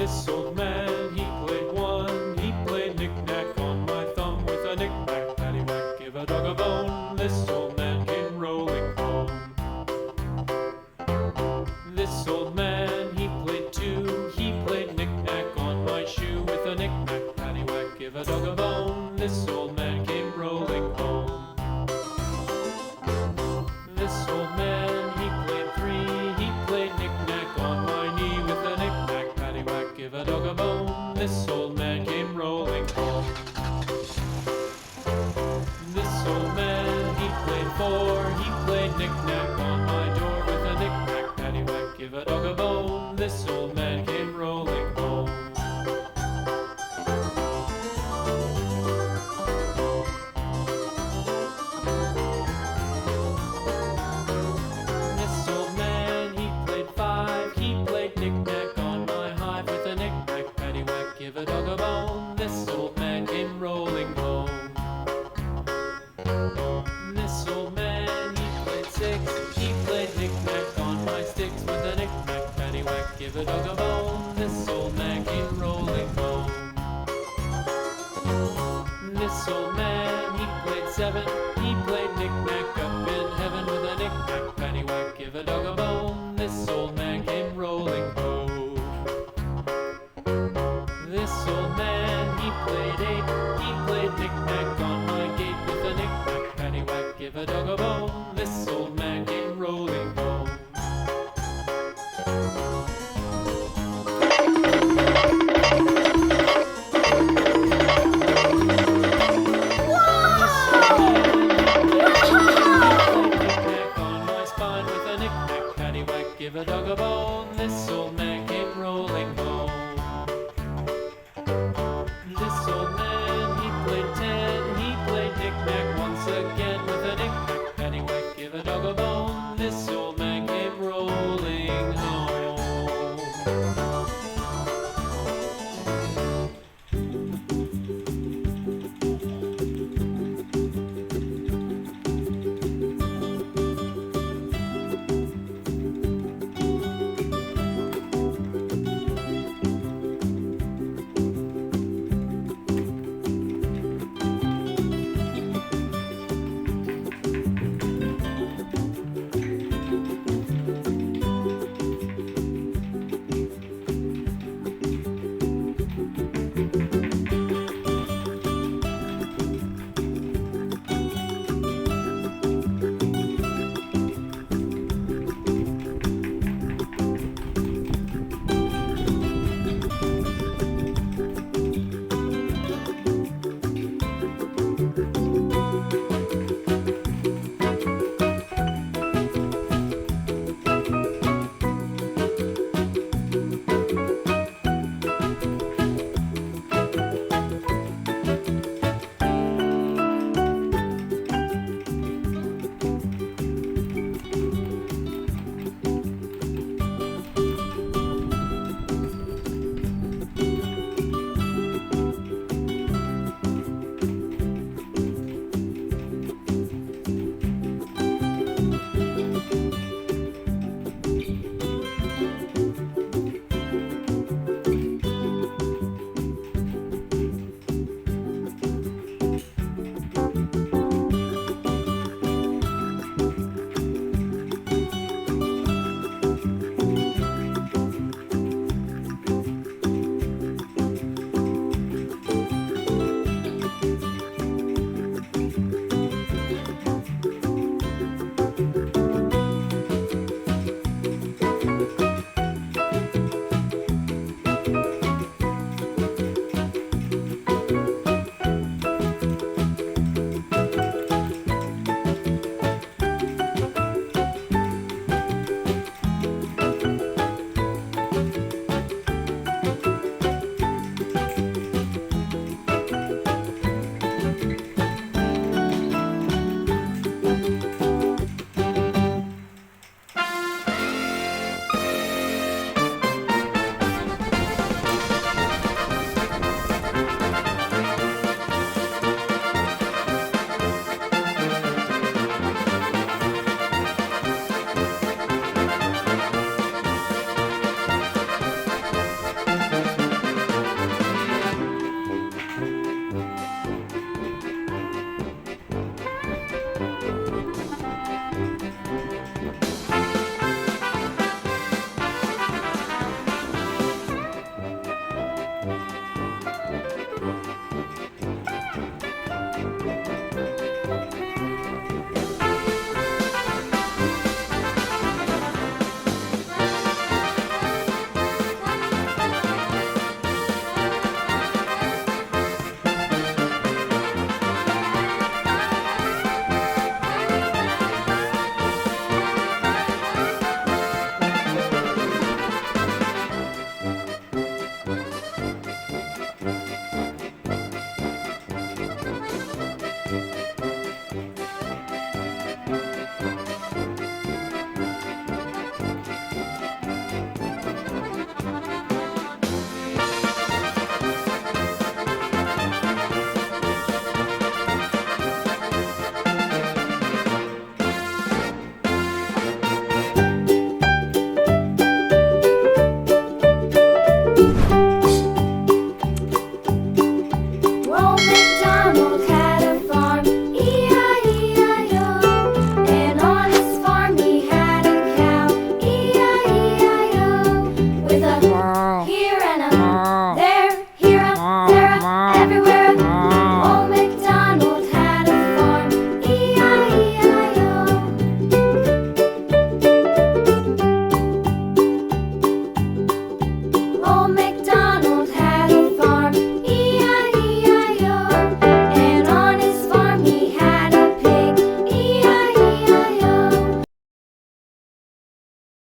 This old man, he played one. He played knick-knack on my thumb with a knick-knack, paddywhack, give a dog a bone. This old man came rolling home. This old man, he played two. He played knick-knack on my shoe with a knick-knack, paddywhack, give a dog a bone. This old man came rolling home. This old man, he played three. He played knick-knack on my knee with a knick-knack, paddywhack, give a dog a bone. This old man came rolling home. This old man, he played four. He played knick-knack on my door with a knick-knack, paddywhack, give a dog a bone. This old man came rolling home. This old man, he played five. He played knick-knack on my hive with a knick-knack, paddywhack, give a dog a bone. This old man came rolling home. This old man, he played six. He played knick-knack on my sticks with a knick-knack, paddywhack, give a dog a bone. This old man came rolling home. This old man, he played seven. He played knick-knack up in heaven with a knick-knack, paddywhack, give a dog a bone. This old man came rolling home. This old man, he played eight. He played knick-knack on my gate with a knick-knack, paddywhack, give a dog a bone. This old man came rolling home. Give a dog a bone. This old man came rolling home. This old man, he played ten. He played knick-knack once again with a knick